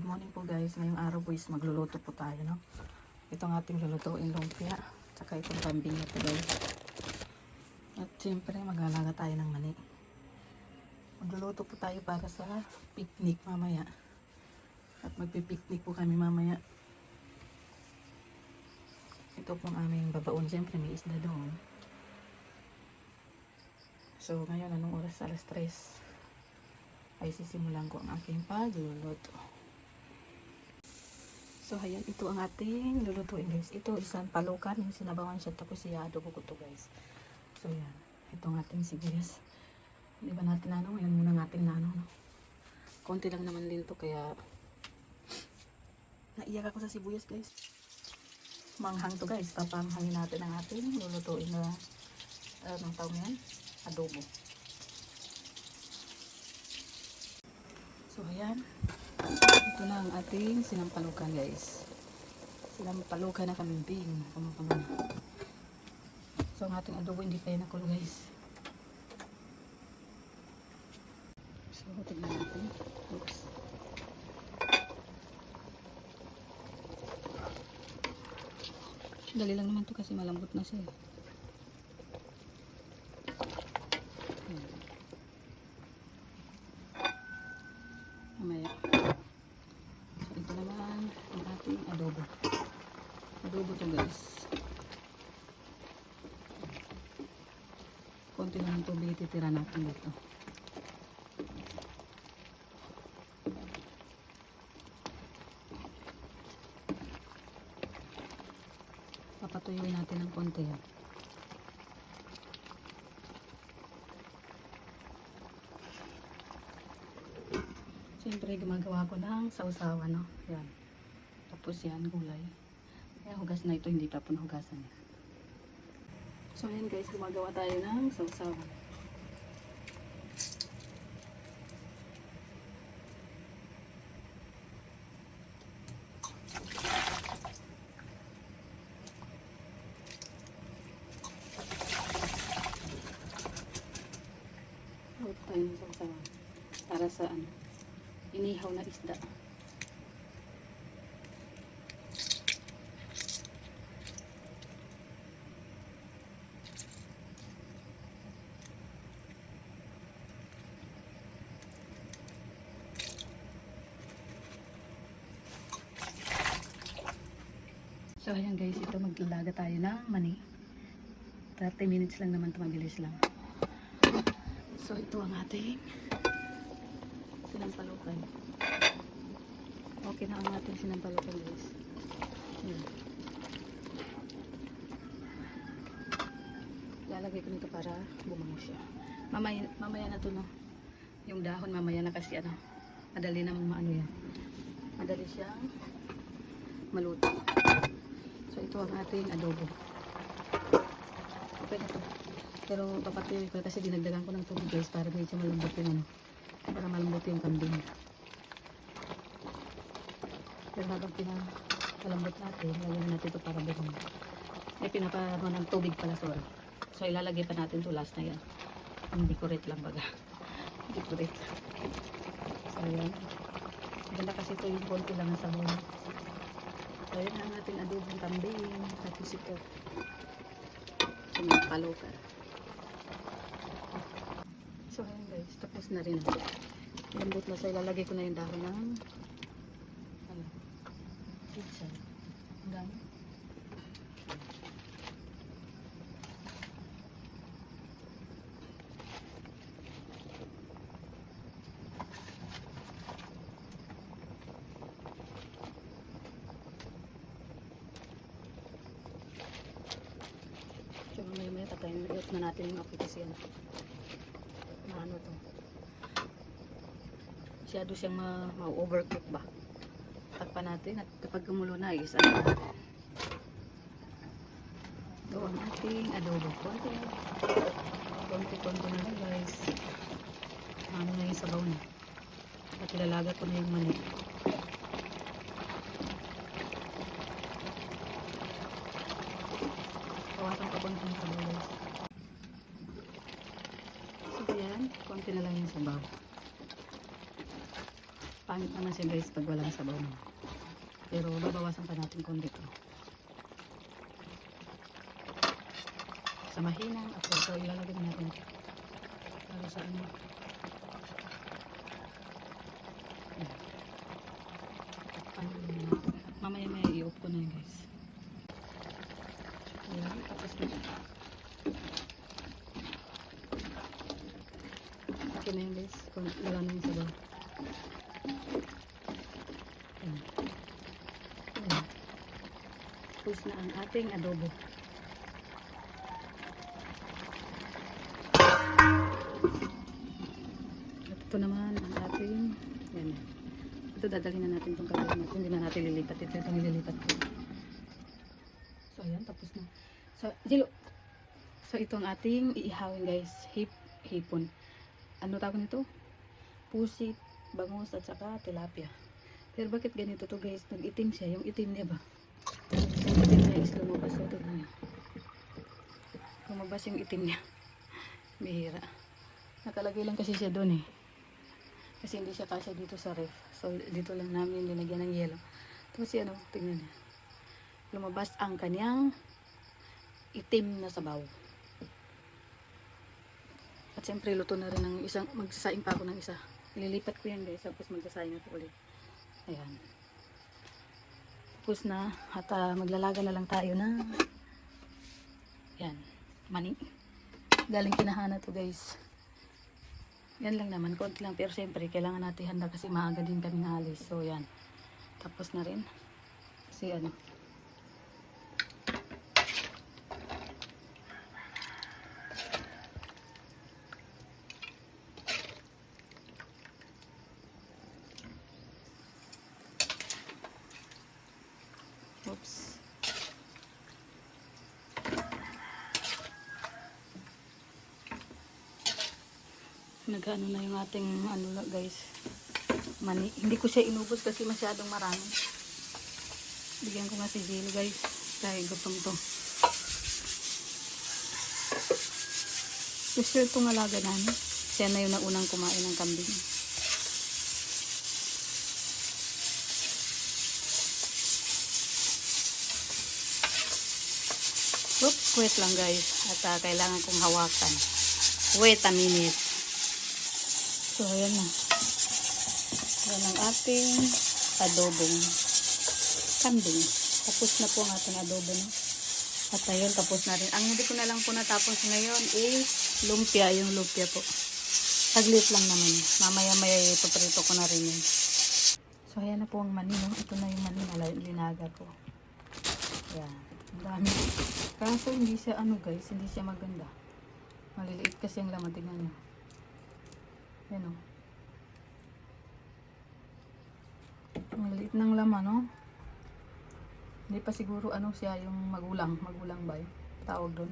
morning po guys. Ngayong araw po is magluluto po tayo, no? Ito ang ating lulutuin, lumpia. Tsaka itong kambing na ito guys. At siyempre maglalaga tayo ng mani. Magluluto po tayo para sa picnic mamaya. At magpipiknik po kami mamaya. Ito pong aming babaon. Siyempre may isda doon. So ngayon anong oras? Alas 3 ay sisimulan ko ang aking pagluluto. So ayan, ito ang ating lulutuin guys. Ito isang palukan, yung sinabawan siya, tapos i-adobo ko to guys. So yan, ito ang ating sibuyas. Hindi ba natin yan muna natin no? Konti lang naman din to, kaya naiyak ako sa sibuyas guys. Manghang to guys, papanghangin natin ang ating lulutuin na anong tawag yan? Adobo. So ayan, ito na ang ating sinampalukan guys. Sinampalukan na kambing. So ang ating adobo hindi pa yan nakulo guys. So tignan natin. Oops. Dali lang naman to kasi malambot na siya. Mamaya. So ito naman ang ating adobo. Adobo to guys. Konti lang ang tubig ititira natin dito. Papatuyuin natin ng konti yan. Siyempre gumagawa ko ng sausawan, no? Yan. Tapos yan, gulay. Kaya hugas na ito, hindi pa po nahugasan yan. So ayan guys, gumagawa tayo ng sausawan. Huwag tayo ng sausawan. Para sa ano? Inihaw na isda. So ayan guys, ito maglalaga tayo ng mani. 30 minutes lang naman ito, mabilis lang. So ito ang ating sinampalukan. Okay na ang ating sinampalukan guys. Lalagay ko nito para bumango siya. Mamaya na to, no? Yung dahon mamaya na kasi ano, madali namang maano yan. Madali siyang maluto. So ito ang ating adobo. Okay na to. Pero papatuloy ko kasi dinagdagan ko ng tubig guys para medyo malambot yung ano. Para malambot yung kambing. Pero habang pinalambot natin, lalagyan natin ito para buhong. Ay pinapano ng tubig pala, sorry. So ilalagay pa natin ito last na yan. Decorate lang baga. Decorate. So yan. Ganda kasi ito yung konti lang ang sabon. So yan ang ating adobong kambing. Tapos ito. Sinampalukan. So ayan guys, tapos na rin ito. Lambot na, so ilalagay ko na yung dahon ng ano, pizza. Dami. So mamaya tatayin na natin yung apoy kasi yan. Ano to, masyado siyang ma-overcook ba. Takpan natin at kapag gumulo na is ano, ito ang ating adobo. Konti na lang guys. Ano na yung sabaw na at ilalaga ko na yung mani. Kawasan ko konti yung sabaw guys. Konti na lang yung sabaw. pangit naman siya guys pag walang sabaw na. Pero babawasan pa natin konti to. Sa mahinang apo. So ilalagay natin ito. Para sa ano. Ayan. Mamaya may i-off ko na yun guys. Ayan, tapos na. Okay na yun guys. Kung wala na yung sabaw. Ayan. Ayan. Tapos na ang ating adobo. At ito naman ang ating yan. Ito dadalhin na natin itong kagawin natin. Hindi na natin lilipat. Ito itong ililipat ko. So ayan, tapos na. So, Jilo. So itong ating iihawin guys. Hipon. Ano tawag nito? Pusit, bangus at saka tilapia. Pero bakit ganito to guys? Nag-itim siya. Yung itim niya ba? Yung itim niya is lumabas. So tignan niya. Lumabas yung itim niya. Bihira. Nakalagay lang kasi siya doon eh. Kasi hindi siya kasya dito sa ref. So dito lang namin linagyan ng yelo. Tapos yan o, tignan niya. Lumabas ang kanyang itim na sabaw. At siyempre luto na rin ng isang, magsasaing pa ako ng isa. Ililipat ko yan guys, tapos magsasaing ako ulit. Ayan. Tapos na, at maglalaga na lang tayo na yan, mani. Galing kinahana to guys. Yan lang naman, konti lang. Pero siyempre, kailangan natin handa kasi maaga din kami naalis. So yan, tapos na rin. Kasi ano, oops. Nag-ano na yung ating ano guys. Mani. Hindi ko siya inubos kasi masyadong marami. Bigyan ko nga si Jill guys. Dahil gutom to. Gusto itong alaga namin. Siya na yung naunang kumain ng kambing. Oops, wait lang guys. At kailangan kong hawakan. Wait a minute. So, ayan na. Yan ang ating adobong kambing. Tapos na po ang ating adobo. No? At ayun, tapos na rin. Ang hindi ko na lang po natapos ngayon is lumpia. Yung lumpia po. Saglit lang naman. Mamaya-maya ito prito ko na rin yun. So, ayan na po ang mani. No? Ito na yung mani na linaga ko. Ayan. Ang dami. Kaso hindi siya ano guys, hindi siya maganda. Maliliit kasi ang laman. Tingnan nyo. Yan o. Maliliit ng laman, no? Hindi pa siguro ano siya yung magulang ba yun? Tawag doon.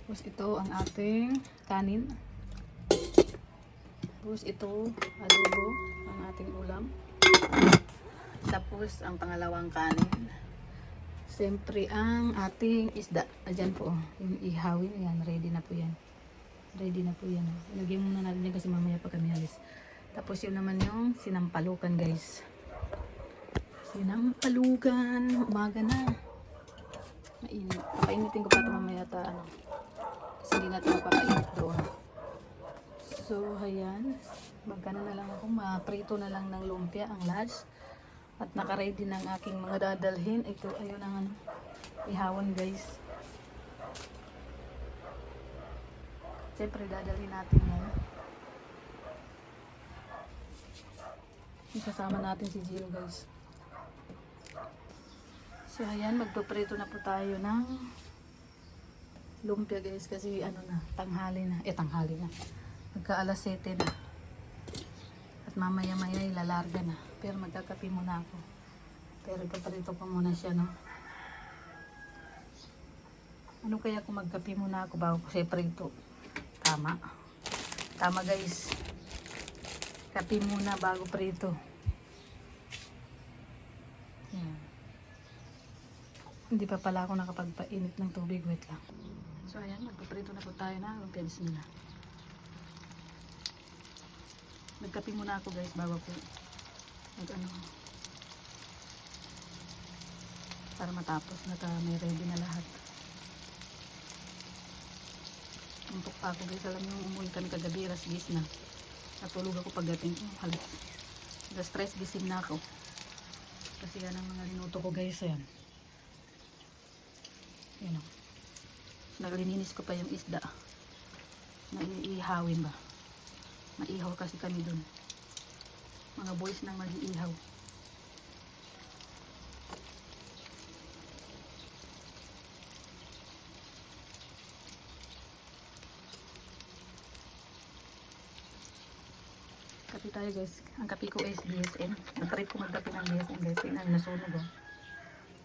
Tapos ito ang ating kanin. Tapos ito, adobo, ang ating ulam. Tapos ang pangalawang kanin. Siyempre ang ating isda. Ayan po, yung ihawin. Ayan, ready na po yan. Ready na po yan. Ilagyan muna natin yan kasi mamaya pa kami alis. Tapos yun naman yung sinampalukan guys. Sinampalukan. Umaga na. Mainit. Papainitin ko pa ito mamaya ano. Kasi hindi natin mapapainit doon. So, ayan. Magkano na lang ako. Maprito na lang ng lumpia ang last. At nakaready ng aking mga dadalhin. Ito, ayun ang ano, ihawan guys. Siyempre, dadalhin natin yan. Isasama natin si Jill guys. So, ayan, magpaprito na po tayo ng lumpia guys. Kasi ano na, tanghali na. Tanghali na. Magka alas 7 na. At mamaya-maya ilalarga na. Pero magkakape muna ako. Pero ipaprito ko muna siya, no? Ano kaya kung magkape muna ako bago ko siya prito? Tama. Tama guys. Kape muna bago prito. Yan. Hindi pa pala ako nakapagpainit ng tubig. Wait lang. So ayan, magpaprito na po tayo na. Lumpia na. Nagkape muna ako guys bago ko ano, para matapos na may ready na lahat. Untok pa ako guys, alam nyo umuwi kami kagabi, alas 10 na. Natulog ako pagdating ko, halos stress gising na ako. Kasi yan ang mga linuto ko guys, ayan. Yan o. Naglininis ko pa yung isda. Na iihawin ba? Maihaw kasi kami dun. Mga boys nang mag-iihaw. Kape tayo guys. Ang kape ko is DSM. Natry ko magkape ng DSM guys. Tingnan, nasunog o.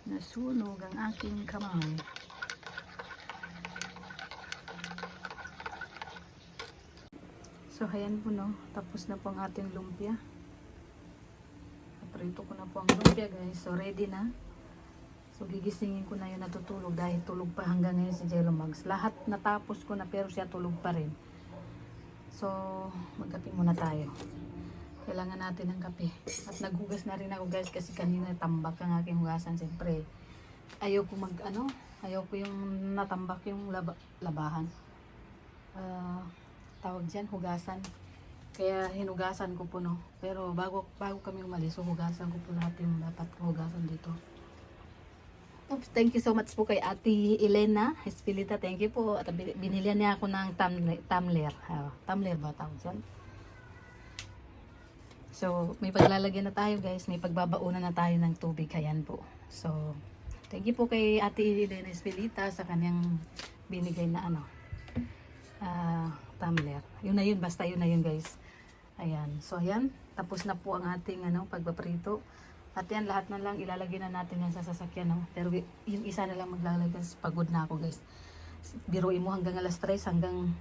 Nasunog ang aking kamay. So ayan po no. Tapos na po ang ating lumpia. Naprito ko na po ang lumpia guys. So ready na. So gigisingin ko na yun natutulog. Dahil tulog pa hanggang ngayon si Jello Mags. Lahat natapos ko na pero siya tulog pa rin. So, magkape muna tayo. Kailangan natin ng kape. At naghugas na rin ako guys kasi kanina tambak ang aking hugasan. Siyempre, ayaw ko ayaw ko yung natambak yung labahan. Tawag dyan, hugasan. Kaya hinugasan ko po no. Pero bago kami umalis, so hugasan ko po lahat yung dapat hugasan dito. Oops, thank you so much po kay Ate Elena Espilita. Thank you po. At binilihan niya ako ng tumbler. Tumbler ba tawag dyan? So, may paglalagyan na tayo guys. May pagbabaunan na tayo ng tubig. Ayan po. So, thank you po kay Ate Elena Espilita sa kanyang binigay na tumbler. Yun na yun. Basta yun na yun guys. Ayan. So, ayan. Tapos na po ang ating pagpaprito. At yan, lahat na lang ilalagay na natin yan sa sasakyan. No? Pero yung isa na lang maglalagay kasi pagod na ako guys. Biruin mo hanggang alas 3, hanggang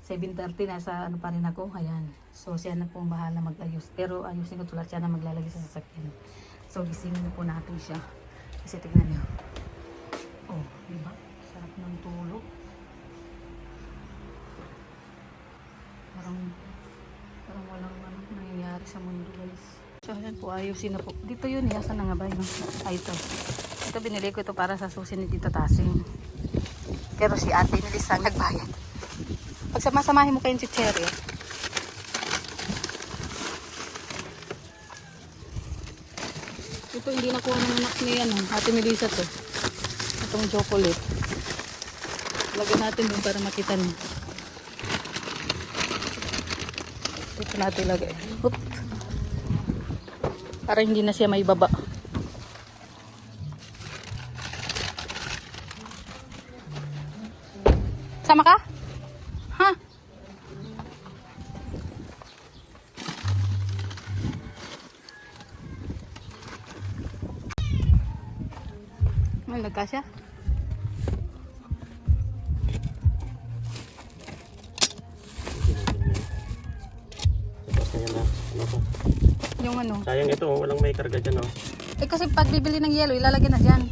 7:30 nasa pa rin ako. Ayan. So siya na pong bahala mag-ayos. Pero ayusin ko tulad siya na maglalagay sa sasakyan. So gisingin po natin siya. Kasi tignan niyo. Oh, diba? Sarap ng tulog. Parang walang nangyayari sa mundo guys. So, ayan po, ayusin na po. Dito yun, asan na nga ba yun? Ito. Ito, binili ko ito para sa susi ni Tito Tasing. Pero si Ate Melissa nagbayad. Pagsamasamahin mo kayong si Cherry. Ito, hindi nakuha ng anak ni Ate Melissa to. Itong chocolate. Lagyan natin dun para makita niyo. Ito natin lagay. Oop. Para hindi na siya may baba. Sama ka? Ha? Ay, nagkasya? Yung Sayang ito, walang may karga dyan. Eh kasi pag bibili ng yelo, ilalagay na dyan.